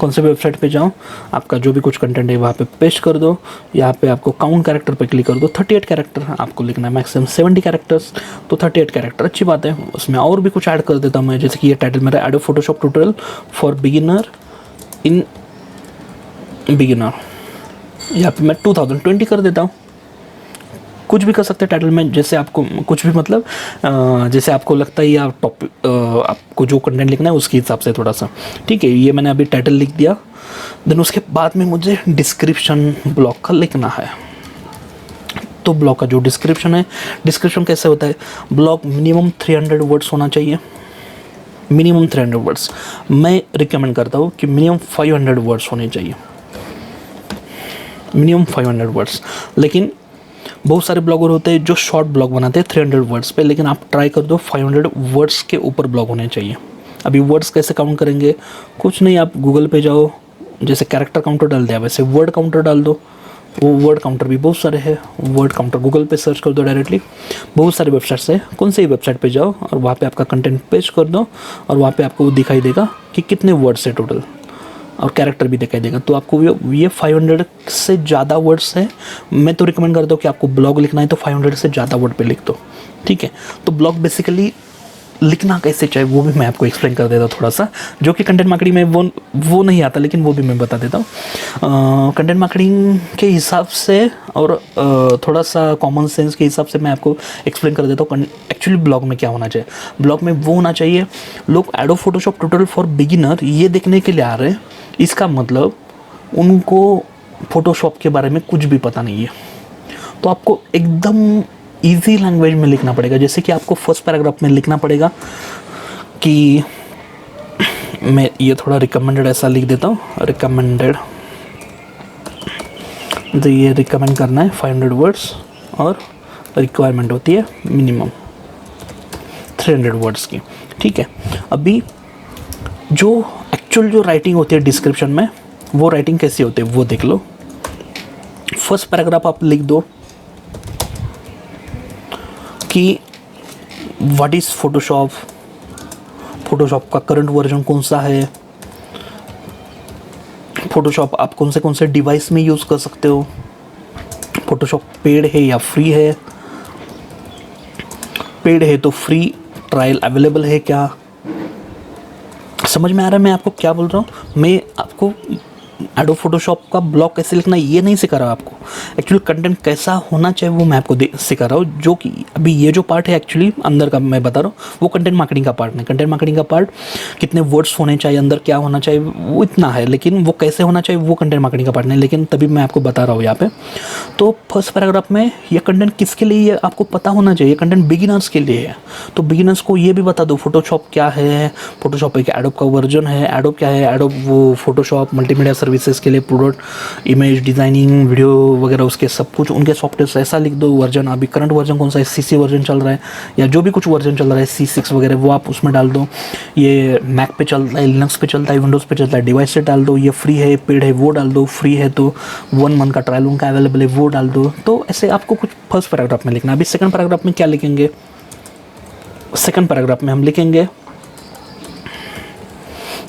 कौन से वेबसाइट पे जाओ, आपका जो भी कुछ कंटेंट है वहाँ पे पेस्ट कर दो। यहाँ पे आपको काउंट कैरेक्टर पे क्लिक कर दो। 38 कैरेक्टर आपको लिखना है, मैक्सिमम 70 कैरेक्टर्स। तो 38 कैरेक्टर अच्छी बात है। उसमें और भी कुछ ऐड कर देता हूँ मैं, जैसे कि ये टाइटल मेरा adobe Photoshop tutorial for beginner in beginner, यहाँ पे मैं 2020 कर देता हूँ। कुछ भी कर सकते हैं टाइटल में, जैसे आपको कुछ भी मतलब जैसे आपको लगता है या टॉपिक आपको जो कंटेंट लिखना है उसके हिसाब से थोड़ा सा, ठीक है। ये मैंने अभी टाइटल लिख दिया। देन उसके बाद में मुझे डिस्क्रिप्शन ब्लॉग का लिखना है। तो ब्लॉग का जो डिस्क्रिप्शन है, डिस्क्रिप्शन कैसे होता है? ब्लॉग मिनिमम 300 वर्ड्स होना चाहिए, मिनिमम 300 वर्ड्स। मैं रिकमेंड करता हूँ कि मिनिमम 500 वर्ड्स होने चाहिए, मिनिमम 500 वर्ड्स। लेकिन बहुत सारे ब्लॉगर होते हैं जो शॉर्ट ब्लॉग बनाते हैं 300 वर्ड्स पे, लेकिन आप ट्राई कर दो 500 वर्ड्स के ऊपर ब्लॉग होने चाहिए। अभी वर्ड्स कैसे काउंट करेंगे? कुछ नहीं, आप गूगल पे जाओ, जैसे कैरेक्टर काउंटर डाल दिया वैसे वर्ड काउंटर डाल दो। वो वर्ड काउंटर भी बहुत सारे हैं, वर्ड काउंटर गूगल पे सर्च कर दो डायरेक्टली। बहुत सारे वेबसाइट्स है, कौन से वेबसाइट पे जाओ और वहाँ पे आपका कंटेंट पेस्ट कर दो, और वहाँ पे आपको दिखाई देगा कि कितने वर्ड्स है टोटल, और कैरेक्टर भी दिखाई देगा। तो आपको ये 500 से ज़्यादा वर्ड्स है। मैं तो रिकमेंड करता हूँ कि आपको ब्लॉग लिखना है तो 500 से ज़्यादा वर्ड पे लिख दो, ठीक है। तो ब्लॉग बेसिकली लिखना कैसे चाहिए वो भी मैं आपको एक्सप्लेन कर देता हूँ थोड़ा सा, जो कि कंटेंट मार्केटिंग में वो नहीं आता, लेकिन वो भी मैं बता देता हूँ। कंटेंट मार्केटिंग के हिसाब से और थोड़ा सा कॉमन सेंस के हिसाब से मैं आपको एक्सप्लेन कर देता हूँ एक्चुअली ब्लॉग में क्या होना चाहिए। ब्लॉग में वो होना चाहिए, लोग adobe Photoshop tutorial for beginner ये देखने के लिए आ रहे हैं, इसका मतलब उनको फोटोशॉप के बारे में कुछ भी पता नहीं है। तो आपको एकदम इजी लैंग्वेज में लिखना पड़ेगा। जैसे कि आपको फर्स्ट पैराग्राफ में लिखना पड़ेगा कि मैं ये थोड़ा रिकमेंडेड ऐसा लिख देता हूँ, रिकमेंडेड। तो ये रिकमेंड करना है 500 वर्ड्स, और रिक्वायरमेंट होती है मिनिमम 300 वर्ड्स की, ठीक है। अभी जो एक्चुअल जो राइटिंग होती है डिस्क्रिप्शन में, वो राइटिंग कैसी होती है वो देख लो। फर्स्ट पैराग्राफ आप लिख दो कि व्हाट इज़ फोटोशॉप, फोटोशॉप का करंट वर्जन कौन सा है, फोटोशॉप आप कौन से डिवाइस में यूज़ कर सकते हो, फोटोशॉप पेड है या फ्री है, पेड है तो फ्री ट्रायल अवेलेबल है क्या। समझ में आ रहा है मैं आपको क्या बोल रहा हूँ? मैं आपको एडोब फोटोशॉप का ब्लॉग कैसे लिखना है ये नहीं सिखा रहा आपको, एक्चुअली कंटेंट कैसा होना चाहिए वो मैं आपको सिखा रहा हूँ, जो कि अभी ये जो पार्ट है एक्चुअली अंदर का मैं बता रहा हूँ, वो कंटेंट मार्केटिंग का पार्ट नहीं। कंटेंट मार्केटिंग का पार्ट कितने वर्ड्स होने चाहिए, अंदर क्या होना चाहिए, वो इतना है, लेकिन वो कैसे होना चाहिए वो कंटेंट मार्केटिंग का पार्ट नहीं, लेकिन तभी मैं आपको बता रहा हूँ यहाँ पे। तो फर्स्ट पैराग्राफ में ये कंटेंट किसके लिए, ये आपको पता होना चाहिए, कंटेंट बिगिनर्स के लिए है। तो बिगिनर्स को ये भी बता दो फोटोशॉप क्या है, फोटोशॉप एक एडोब का वर्जन है, एडोब क्या है, एडोब वो फोटोशॉप मल्टीमीडिया सर्विसेज के लिए प्रोडक्ट इमेज डिज़ाइनिंग वीडियो वगैरह उसके सब कुछ उनके सॉफ्टवेयर ऐसा लिख दो वर्जन, अभी करंट वर्जन कौन सा है, CC वर्जन चल रहा है या जो भी कुछ वर्जन चल रहा है C6 वगैरह वो आप उसमें डाल दो। ये मैक पे चलता है, लिनक्स पे चलता है, विंडोज़ पे चलता है, डिवाइस से डाल दो, ये फ्री है पेड है वो डाल दो, फ्री है तो 1 मंथ का ट्रायल उनका अवेलेबल है वो डाल दो। तो ऐसे आपको कुछ फर्स्ट पैराग्राफ में लिखना। अभी सेकंड पैराग्राफ में क्या लिखेंगे, सेकंड पैराग्राफ में हम लिखेंगे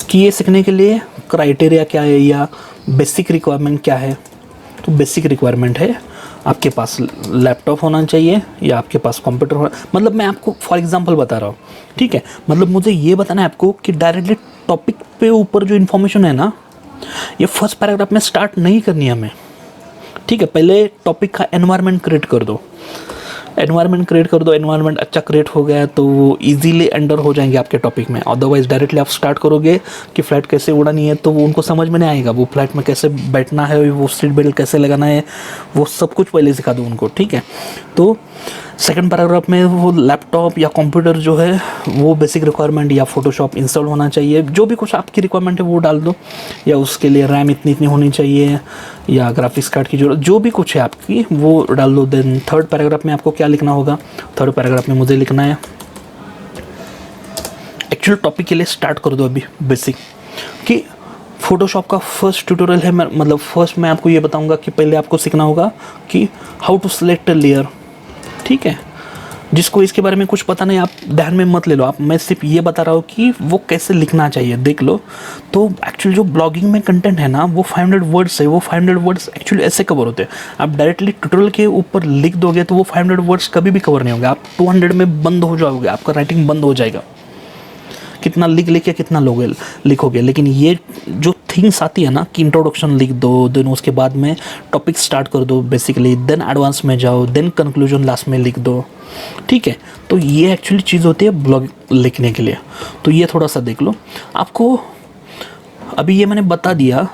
कि ये सीखने के लिए क्राइटेरिया क्या है या बेसिक रिक्वायरमेंट क्या है। तो बेसिक रिक्वायरमेंट है आपके पास लैपटॉप होना चाहिए या आपके पास कंप्यूटर होना, मतलब मैं आपको फॉर एग्जांपल बता रहा हूँ, ठीक है। मतलब मुझे ये बताना है आपको कि डायरेक्टली टॉपिक पे ऊपर जो इन्फॉर्मेशन है ना, ये फर्स्ट पैराग्राफ में स्टार्ट नहीं करनी है हमें, ठीक है। पहले टॉपिक का एनवायरनमेंट क्रिएट कर दो, एनवायरनमेंट क्रिएट कर दो। एनवायरनमेंट अच्छा क्रिएट हो गया तो वो इजीली एंटर हो जाएंगे आपके टॉपिक में। अदरवाइज डायरेक्टली आप स्टार्ट करोगे कि फ्लाइट कैसे उड़ानी है तो वो उनको समझ में नहीं आएगा, वो फ्लाइट में कैसे बैठना है, वो सीट बेल्ट कैसे लगाना है, वो सब कुछ पहले सिखा दो उनको, ठीक है। तो सेकंड पैराग्राफ में वो लैपटॉप या कंप्यूटर जो है वो बेसिक रिक्वायरमेंट या फोटोशॉप इंस्टॉल होना चाहिए, जो भी कुछ आपकी रिक्वायरमेंट है वो डाल दो, या उसके लिए रैम इतनी इतनी होनी चाहिए या ग्राफिक्स कार्ड की जरूरत, जो भी कुछ है आपकी वो डाल दो। देन थर्ड पैराग्राफ में आपको क्या लिखना होगा, थर्ड पैराग्राफ में मुझे लिखना है एक्चुअल टॉपिक के लिए स्टार्ट कर दो अभी बेसिक, कि फोटोशॉप का फर्स्ट ट्यूटोरियल है, मतलब फर्स्ट मैं आपको ये बताऊंगा कि पहले आपको सीखना होगा कि how to select a layer, ठीक है। जिसको इसके बारे में कुछ पता नहीं आप ध्यान में मत ले लो, आप मैं सिर्फ ये बता रहा हूँ कि वो कैसे लिखना चाहिए देख लो। तो एक्चुअली जो ब्लॉगिंग में कंटेंट है ना वो 500 वर्ड्स है, वो 500 वर्ड्स एक्चुअली ऐसे कवर होते हैं। आप डायरेक्टली ट्यूटोरियल के ऊपर लिख दोगे तो वो 500 वर्ड्स कभी भी कवर नहीं होंगे, आप 200 में बंद हो जाओगे, आपका राइटिंग बंद हो जाएगा, कितना लिख के कितना लिखोगे। लेकिन ये जो थिंग्स आती है ना कि इंट्रोडक्शन लिख दो, देन उसके बाद में टॉपिक स्टार्ट कर दो बेसिकली, देन एडवांस में जाओ, देन कंक्लूजन लास्ट में लिख दो, ठीक है। तो ये एक्चुअली चीज़ होती है ब्लॉग लिखने के लिए। तो ये थोड़ा सा देख लो। आपको अभी ये मैंने बता दिया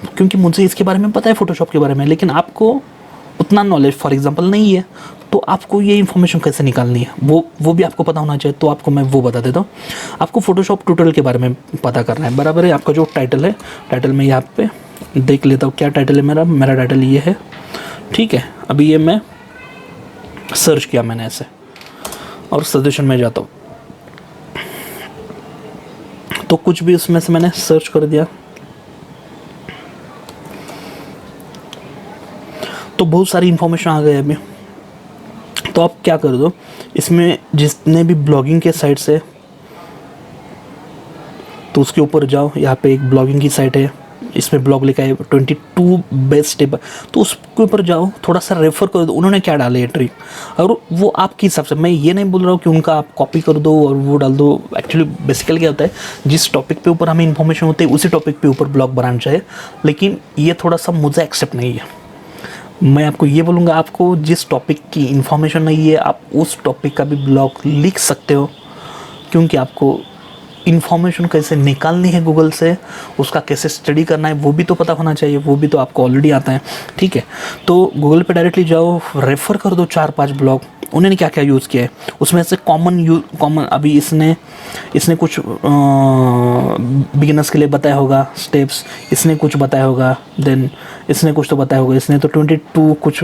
क्योंकि मुझे इसके बारे में पता है फोटोशॉप के बारे में, लेकिन आपको उतना नॉलेज फॉर एग्जांपल नहीं है, तो आपको ये इन्फॉर्मेशन कैसे निकालनी है वो भी आपको पता होना चाहिए। तो आपको मैं वो बता देता हूँ। आपको फोटोशॉप ट्यूटोरियल के बारे में पता करना है, बराबर है। आपका जो टाइटल है, टाइटल में यहाँ पे देख लेता हूँ क्या टाइटल है मेरा टाइटल ये है, ठीक है। अभी ये मैं सर्च किया मैंने ऐसे और सजेशन में जाता हूँ तो कुछ भी उसमें से मैंने सर्च कर दिया तो बहुत सारी इन्फॉर्मेशन आ गई अभी। तो आप क्या कर दो, इसमें जितने भी ब्लॉगिंग के साइट्स है तो उसके ऊपर जाओ, यहाँ पे एक ब्लॉगिंग की साइट है, इसमें ब्लॉग लिखा है 22 बेस्ट टिप, तो उसके ऊपर जाओ, थोड़ा सा रेफर कर दो उन्होंने क्या डाले है ट्रिक, और वो आपके हिसाब से, मैं ये नहीं बोल रहा हूँ कि उनका आप कॉपी कर दो और वो डाल दो। एक्चुअली बेसिकली क्या होता है, जिस टॉपिक पे ऊपर हमें इन्फॉर्मेशन होती है उसी टॉपिक पे ऊपर ब्लॉग बनाना चाहिए, लेकिन ये थोड़ा सा मुझे एक्सेप्ट नहीं है। मैं आपको ये बोलूँगा, आपको जिस टॉपिक की इन्फॉर्मेशन नहीं है आप उस टॉपिक का भी ब्लॉग लिख सकते हो, क्योंकि आपको इन्फॉर्मेशन कैसे निकालनी है गूगल से, उसका कैसे स्टडी करना है वो भी तो पता होना चाहिए, वो भी तो आपको ऑलरेडी आता है, ठीक है। तो गूगल पे डायरेक्टली जाओ, रेफ़र कर दो 4-5 ब्लॉग, उन्होंने क्या क्या यूज़ किया है उसमें से कॉमन अभी इसने कुछ बिगिनर्स के लिए बताया होगा स्टेप्स, इसने कुछ बताया होगा, देन इसने कुछ तो बताया होगा, इसने तो 22 कुछ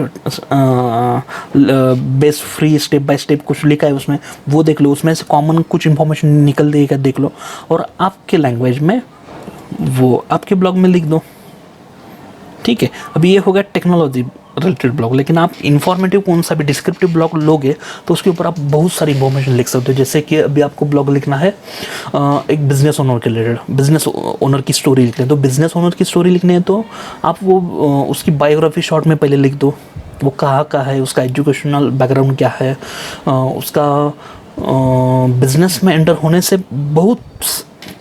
best free step by step कुछ लिखा है उसमें, वो देख लो, उसमें से कॉमन कुछ इन्फॉर्मेशन निकल देगा देख लो, और आपके लैंग्वेज में वो आपके ब्लॉग में लिख दो, ठीक है। अभी ये हो गया टेक्नोलॉजी रिलेटेड ब्लॉग, लेकिन आप इन्फॉर्मेटिव कौन सा भी डिस्क्रिप्टिव ब्लॉग लोगे तो उसके ऊपर आप बहुत सारी इन्फॉर्मेशन लिख सकते हो। जैसे कि अभी आपको ब्लॉग लिखना है एक बिजनेस ओनर के रिलेटेड, बिजनेस ओनर की स्टोरी लिखनी है, तो बिजनेस ओनर की स्टोरी लिखनी है तो आप वो उसकी बायोग्राफी शॉर्ट में पहले लिख दो, वो कहाँ का है, उसका एजुकेशनल बैकग्राउंड क्या है, उसका बिजनेस में एंटर होने से बहुत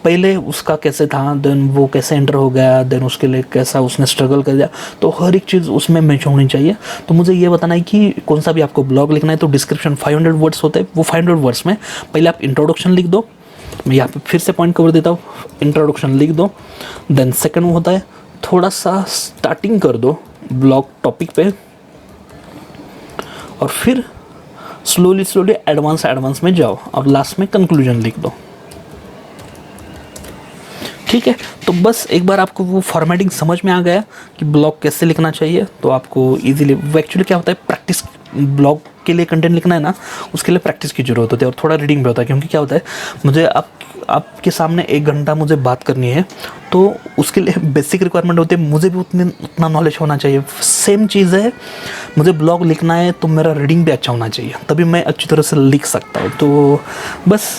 पहले उसका कैसे था, देन वो कैसे एंटर हो गया, देन उसके लिए कैसा उसने स्ट्रगल कर दिया, तो हर एक चीज़ उसमें मैच होनी चाहिए। तो मुझे ये बताना है कि कौन सा भी आपको ब्लॉग लिखना है तो डिस्क्रिप्शन 500 वर्ड्स होते हैं, वो 500 वर्ड्स में पहले आप इंट्रोडक्शन लिख दो। मैं यहाँ पे फिर से पॉइंट कवर देता हूँ, इंट्रोडक्शन लिख दो। देन सेकंड वो होता है थोड़ा सा स्टार्टिंग कर दो ब्लॉग टॉपिक पे, और फिर स्लोली स्लोली एडवांस में जाओ और लास्ट में कंक्लूजन लिख दो। ठीक है, तो बस एक बार आपको वो फॉर्मेटिंग समझ में आ गया कि ब्लॉग कैसे लिखना चाहिए, तो आपको इजीली, वो एक्चुअली क्या होता है, प्रैक्टिस, ब्लॉग के लिए कंटेंट लिखना है ना, उसके लिए प्रैक्टिस की ज़रूरत होती है और थोड़ा रीडिंग भी होता है। क्योंकि क्या होता है, मुझे आपके सामने 1 घंटा मुझे बात करनी है, तो उसके लिए बेसिक रिक्वायरमेंट होती है, मुझे भी उतना नॉलेज होना चाहिए। सेम चीज़ है, मुझे ब्लॉग लिखना है तो मेरा रीडिंग भी अच्छा होना चाहिए, तभी मैं अच्छी तरह से लिख सकता हूँ। तो बस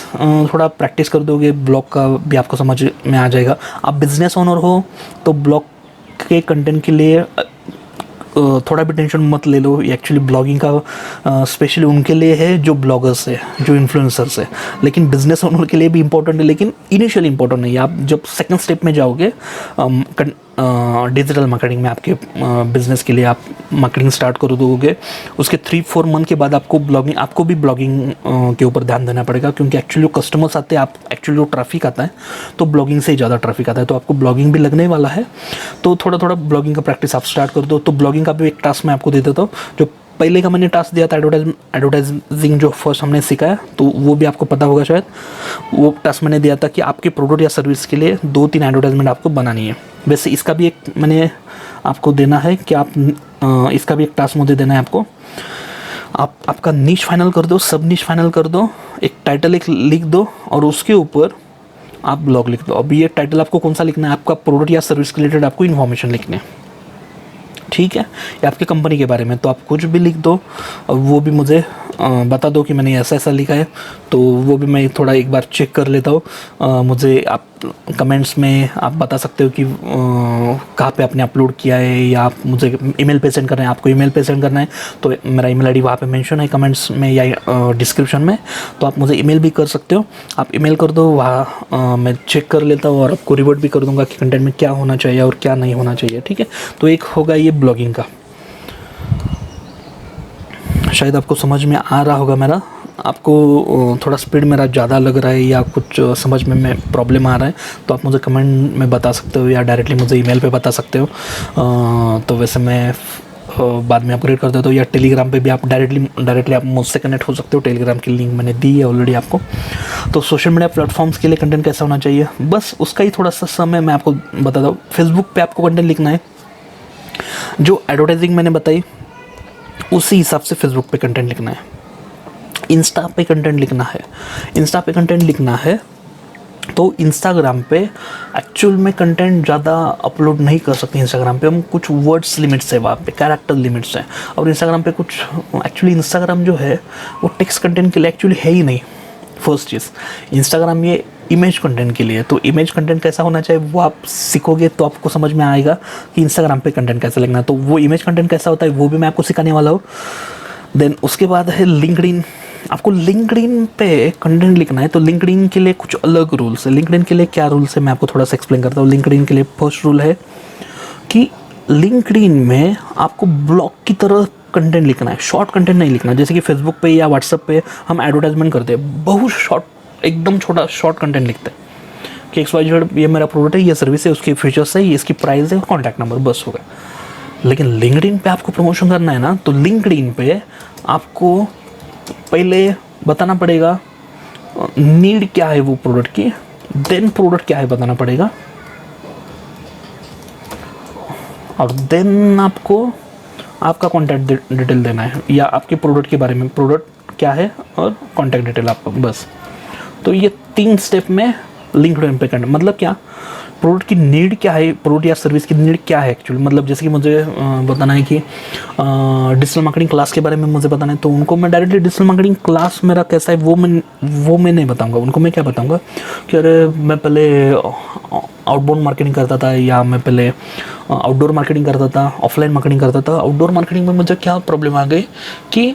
थोड़ा प्रैक्टिस कर दोगे, ब्लॉग का भी आपको समझ में आ जाएगा। आप बिजनेस ओनर हो तो ब्लॉग के कंटेंट के लिए थोड़ा भी टेंशन मत ले लो। ये एक्चुअली ब्लॉगिंग का स्पेशली उनके लिए है जो ब्लॉगर्स है, जो इन्फ्लुएंसर्स है, लेकिन बिजनेस ओनर के लिए भी इंपॉर्टेंट है, लेकिन इनिशियली इंपॉर्टेंट नहीं है। आप जब सेकंड स्टेप में जाओगे डिजिटल मार्केटिंग में, आपके बिजनेस के लिए आप मार्केटिंग स्टार्ट कर दोगे, उसके 3-4 मंथ के बाद आपको भी ब्लॉगिंग के ऊपर ध्यान देना पड़ेगा। क्योंकि एक्चुअली जो कस्टमर्स आते हैं, आप एक्चुअली जो ट्रैफिक आता है, तो ब्लॉगिंग से ही ज़्यादा ट्रैफिक आता है, तो आपको ब्लॉगिंग भी लगने वाला है। तो थोड़ा थोड़ा ब्लॉगिंग का प्रैक्टिस आप स्टार्ट कर दो। तो ब्लॉगिंग का भी एक टास्क मैं आपको दे देता हूँ। जो पहले का मैंने टास्क दिया था एडवर्टाइजिंग, जो फर्स्ट हमने सीखा है, तो वो भी आपको पता होगा शायद। वो टास्क मैंने दिया था कि आपके प्रोडक्ट या सर्विस के लिए 2-3 एडवर्टाइजमेंट आपको बनानी है। वैसे इसका भी एक मैंने आपको देना है कि आप इसका भी एक टास्क मुझे देना है आपको। आपका नीश फाइनल कर दो, सब नीश फाइनल कर दो, एक टाइटल एक लिख दो और उसके ऊपर आप ब्लॉग लिख दो। अभी ये टाइटल आपको कौन सा लिखना है, आपका प्रोडक्ट या सर्विस के रिलेटेड आपको इन्फॉर्मेशन लिखनी है, ठीक है, या आपकी कंपनी के बारे में, तो आप कुछ भी लिख दो और वो भी मुझे बता दो कि मैंने ऐसा ऐसा लिखा है, तो वो भी मैं थोड़ा एक बार चेक कर लेता हूँ। मुझे आप कमेंट्स में आप बता सकते हो कि कहाँ पे आपने अपलोड किया है, या आप मुझे ईमेल पे सेंड करना है। आपको ईमेल पे सेंड करना है तो मेरा ईमेल आईडी वहाँ पे मेंशन है कमेंट्स में या डिस्क्रिप्शन में, तो आप मुझे ईमेल भी कर सकते हो। आप ईमेल कर दो, वहाँ मैं चेक कर लेता हूँ और आपको रिवर्ट भी कर दूँगा कि कंटेंट में क्या होना चाहिए और क्या नहीं होना चाहिए, ठीक है। तो एक होगा ये ब्लॉगिंग का, शायद आपको समझ में आ रहा होगा मेरा। आपको थोड़ा स्पीड मेरा ज़्यादा लग रहा है या कुछ समझ में प्रॉब्लम आ रहा है तो आप मुझे कमेंट में बता सकते हो या डायरेक्टली मुझे ईमेल पे बता सकते हो। तो वैसे मैं बाद में अपग्रेड कर देता हूँ, या टेलीग्राम पे भी आप डायरेक्टली आप मुझसे कनेक्ट हो सकते हो। टेलीग्राम की लिंक मैंने दी है ऑलरेडी आपको। तो सोशल मीडिया प्लेटफॉर्म्स के लिए कंटेंट कैसा होना चाहिए, बस उसका ही थोड़ा सा समय मैं आपको बताता हूँ। फेसबुक पे आपको कंटेंट लिखना है, जो एडवर्टाइजिंग मैंने बताई उसी हिसाब से फेसबुक पे कंटेंट लिखना है। इंस्टा पे कंटेंट लिखना है, तो इंस्टाग्राम पे एक्चुअल में कंटेंट ज़्यादा अपलोड नहीं कर सकते। इंस्टाग्राम पे हम कुछ वर्ड्स लिमिट्स है, वहाँ पे कैरेक्टर लिमिट्स हैं, और इंस्टाग्राम पे कुछ एक्चुअली इंस्टाग्राम जो है वो टेक्स्ट कंटेंट के लिए एक्चुअली है ही नहीं। फर्स्ट चीज़, इंस्टाग्राम ये इमेज कंटेंट के लिए, तो इमेज कंटेंट कैसा होना चाहिए वो आप सीखोगे तो आपको समझ में आएगा कि इंस्टाग्राम पे कंटेंट कैसे लिखना है। तो वो इमेज कंटेंट कैसा होता है वो भी मैं आपको सिखाने वाला हूँ। देन उसके बाद है लिंक्डइन। आपको लिंक्डइन पे कंटेंट लिखना है तो लिंक्डइन के लिए कुछ अलग रूल्स है। लिंक्डइन के लिए क्या रूल्स है मैं आपको थोड़ा सा एक्सप्लेन करता हूँ। लिंक्डइन के लिए फर्स्ट रूल है कि लिंक्डइन में आपको ब्लॉग की तरह कंटेंट लिखना है, शॉर्ट कंटेंट नहीं लिखना। जैसे कि फेसबुक पे या व्हाट्सएप पे हम एडवर्टाइजमेंट करते हैं, बहुत शॉर्ट, एकदम छोटा शॉर्ट कंटेंट लिखते हैं कि XYZ ये मेरा प्रोडक्ट है, ये सर्विस है, उसकी फीचर्स है, ये इसकी प्राइस है, कॉन्टैक्ट नंबर, बस हो गया। लेकिन लिंक्डइन पे आपको प्रमोशन करना है ना, तो लिंक्डइन पे आपको पहले बताना पड़ेगा नीड क्या है वो प्रोडक्ट की, देन प्रोडक्ट क्या है बताना पड़ेगा, और देन आपको आपका कॉन्टैक्ट डिटेल देना है या आपके प्रोडक्ट के बारे में, प्रोडक्ट क्या है और कॉन्टैक्ट डिटेल आपका, बस। तो ये 3 स्टेप में लिंक्डइन पे करना। मतलब क्या, प्रोडक्ट की नीड क्या है, प्रोडक्ट या सर्विस की नीड क्या है एक्चुअली। मतलब जैसे कि मुझे बताना है कि डिजिटल मार्केटिंग क्लास के बारे में मुझे बताना है, तो उनको मैं डायरेक्टली डिजिटल मार्केटिंग क्लास मेरा कैसा है वो मैं नहीं बताऊंगा। उनको मैं क्या बताऊंगा कि अरे मैं पहले आउटबाउंड मार्केटिंग करता था, या मैं पहले आउटडोर मार्केटिंग करता था, ऑफलाइन मार्केटिंग करता था। आउटडोर मार्केटिंग में मुझे क्या प्रॉब्लम आ गई कि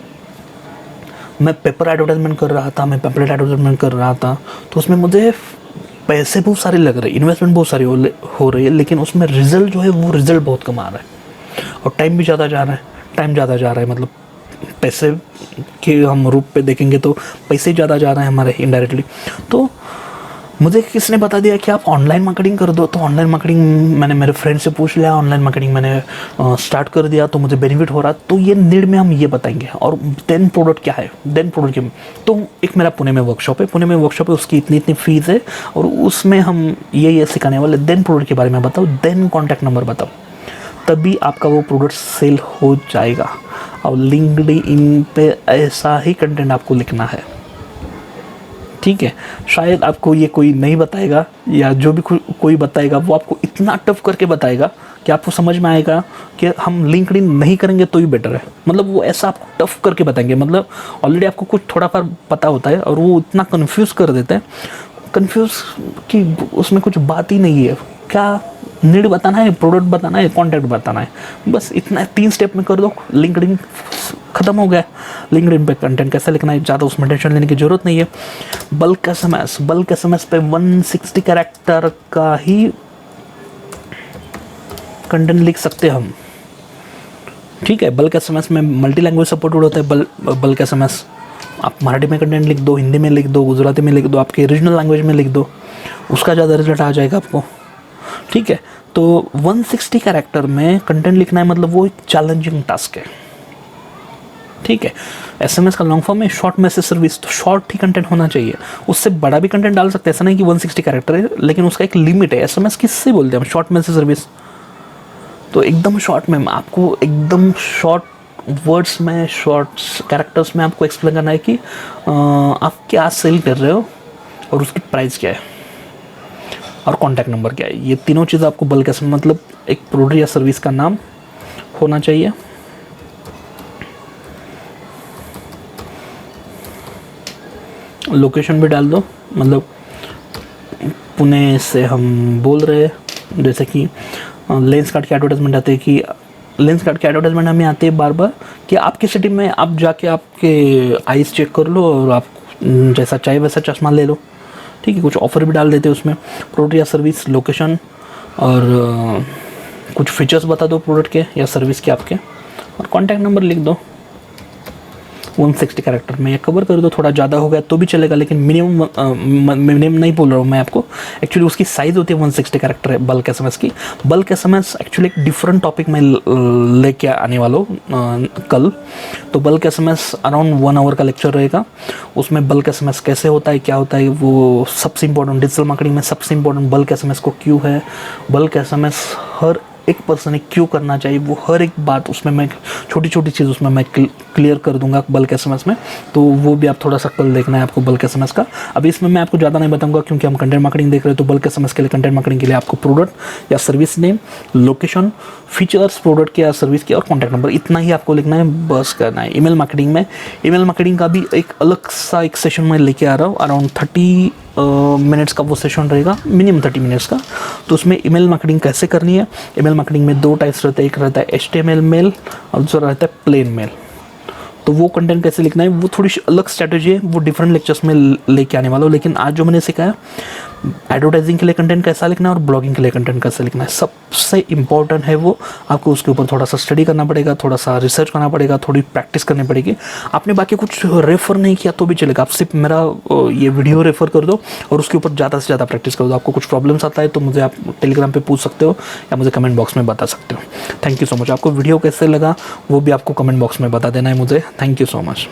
मैं पेपर एडवर्टाइजमेंट कर रहा था, मैं पैम्पलेट एडवर्टाइजमेंट कर रहा था, तो उसमें मुझे पैसे बहुत सारे लग रहे हैं, इन्वेस्टमेंट बहुत सारी हो रही है, लेकिन उसमें रिजल्ट जो है वो रिजल्ट बहुत कम आ रहा है और टाइम भी ज़्यादा जा रहा है। टाइम ज़्यादा जा रहा है मतलब पैसे के हम रूप पे देखेंगे तो पैसे ज़्यादा जा रहे हैं हमारे इनडायरेक्टली। तो मुझे किसने बता दिया कि आप ऑनलाइन मार्केटिंग कर दो, तो ऑनलाइन मार्केटिंग मैंने मेरे फ्रेंड से पूछ लिया, ऑनलाइन मार्केटिंग मैंने स्टार्ट कर दिया तो मुझे बेनिफिट हो रहा। तो ये नीड में हम ये बताएंगे और देन प्रोडक्ट क्या है, देन प्रोडक्ट क्या। तो एक मेरा पुणे में वर्कशॉप है, उसकी इतनी फीस है और उसमें हम ये सिखाने वाले। देन प्रोडक्ट के बारे में बताओ, देन कॉन्टैक्ट नंबर बताओ, तभी आपका वो प्रोडक्ट सेल हो जाएगा। और लिंक्डइन पे ऐसा ही कंटेंट आपको लिखना है, ठीक है। शायद आपको ये कोई नहीं बताएगा या जो भी कोई बताएगा वो आपको इतना टफ करके बताएगा कि आपको समझ में आएगा कि हम लिंक्डइन नहीं करेंगे तो ही बेटर है। मतलब वो ऐसा आपको टफ करके बताएंगे, मतलब ऑलरेडी आपको कुछ थोड़ा सा पता होता है और वो इतना कन्फ्यूज़ कर देते हैं, कन्फ्यूज़ कि उसमें कुछ बात ही नहीं है। क्या नीड बताना है, प्रोडक्ट बताना है, कॉन्टैक्ट बताना है, बस इतना 3 स्टेप में कर दो, लिंक्डइन ख़त्म हो गया। लिंक्डइन पे कंटेंट कैसे लिखना है, ज़्यादा उसमें टेंशन लेने की ज़रूरत नहीं है। बल्क एसएमएस पे 160 कैरेक्टर का ही कंटेंट लिख सकते हैं हम, ठीक है। बल्क एसएमएस में मल्टी लैंग्वेज सपोर्टेड होता है। बल्क एसएमएस आप मराठी में कंटेंट लिख दो, हिंदी में लिख दो, गुजराती में लिख दो, आपके रीजनल लैंग्वेज में लिख दो, उसका ज़्यादा रिजल्ट आ जाएगा आपको, ठीक है। तो 160 कैरेक्टर में कंटेंट लिखना है, मतलब वो एक चैलेंजिंग टास्क है, ठीक है। एसएमएस का लॉन्ग फॉर्म है शॉर्ट मैसेज सर्विस, तो शॉर्ट ही कंटेंट होना चाहिए। उससे बड़ा भी कंटेंट डाल सकते हैं, ऐसा नहीं कि 160 कैरेक्टर है, लेकिन उसका एक लिमिट है। एसएमएस किससे बोलते हैं हम, शॉर्ट मैसेज सर्विस। तो एकदम शॉर्ट में आपको, एकदम शॉर्ट वर्ड्स में, शॉर्ट कैरेक्टर्स में आपको एक्सप्लेन करना है कि आप क्या सेल कर रहे हो और उसकी प्राइस क्या है और कॉन्टैक्ट नंबर क्या है। ये तीनों चीज़ आपको बल्क एसएमएस, मतलब एक प्रोडक्ट या सर्विस का नाम होना चाहिए। लोकेशन भी डाल दो, मतलब पुणे से हम बोल रहे हैं, जैसे कि लेंस कार्ड की एडवर्टाइजमेंट आते हैं कि लेंस कार्ड की एडवर्टाइजमेंट हमें आती है बार बार कि आपकी सिटी में आप जाके आपके आइज़ चेक कर लो और आप जैसा चाहे वैसा चश्मा ले लो, ठीक है। कुछ ऑफर भी डाल देते हैं उसमें। प्रोडक्ट या सर्विस, लोकेशन और कुछ फीचर्स बता दो प्रोडक्ट के या सर्विस के आपके, और कॉन्टैक्ट नंबर लिख दो 160 कैरेक्टर में। ये कवर कर दो, थोड़ा ज़्यादा हो गया तो भी चलेगा, लेकिन मिनिमम नहीं बोल रहा हूँ मैं आपको। एक्चुअली उसकी साइज़ होती है 160 कैरेक्टर है बल्क एसएमएस की। बल्क एसएमएस एक्चुअली एक डिफरेंट टॉपिक में लेके आने वाला हूँ कल। तो बल्क एसएमएस अराउंड 1 आवर का लेक्चर रहेगा, उसमें बल्क एसएमएस कैसे होता है, क्या होता है, वो सबसे इंपॉर्टेंट डिजिटल मार्केटिंग में सबसे इंपॉर्टेंट बल्क एसएमएस को क्यों है, बल्क एसएमएस हर एक पर्सन ने क्यों करना चाहिए, वो हर एक बात उसमें मैं छोटी छोटी चीज़ उसमें मैं क्लियर कर दूंगा बल्क एसएमएस में। तो वो भी आप थोड़ा सा कल देखना है आपको बल्क एसएमएस का। अभी इसमें मैं आपको ज़्यादा नहीं बताऊंगा क्योंकि हम कंटेंट मार्केटिंग देख रहे हैं। तो बल्क एसएमएस के लिए, कंटेंट मार्केटिंग के लिए आपको प्रोडक्ट या service name, location, features product के या सर्विस के और कॉन्टैक्ट नंबर, इतना ही आपको लिखना है, बस करना है। ईमेल मार्केटिंग का भी एक अलग सा एक सेशन में लेके आ रहा हूँ, अराउंड 30 मिनट्स का वो सेशन रहेगा, मिनिमम 30 मिनट्स का। तो उसमें ईमेल मार्केटिंग कैसे करनी है। ईमेल मार्केटिंग में 2 टाइप्स रहते हैं, एक रहता है HTML मेल और दूसरा रहता है प्लेन मेल। तो वो कंटेंट कैसे लिखना है वो थोड़ी सी अलग स्ट्रैटेजी है, वो डिफरेंट लेक्चर्स में लेके आने वाला हूँ। लेकिन आज जो मैंने सिखाया, एडवर्टाइजिंग के लिए कंटेंट कैसा लिखना है और ब्लॉगिंग के लिए कंटेंट कैसे लिखना है, सबसे इंपॉर्टेंट है वो। आपको उसके ऊपर थोड़ा सा स्टडी करना पड़ेगा, थोड़ा सा रिसर्च करना पड़ेगा, थोड़ी प्रैक्टिस करनी पड़ेगी। आपने बाकी कुछ रेफर नहीं किया तो भी चलेगा, आप सिर्फ मेरा ये वीडियो रेफर कर दो और उसके ऊपर ज़्यादा से ज़्यादा प्रैक्टिस कर दो। आपको कुछ प्रॉब्लम्स आता है तो मुझे आप टेलीग्राम पर पूछ सकते हो या मुझे कमेंट बॉक्स में बता सकते हो। Thank you so much. आपको वीडियो कैसे लगा वो भी आपको कमेंट बॉक्स में बता देना है मुझे। Thank you so much.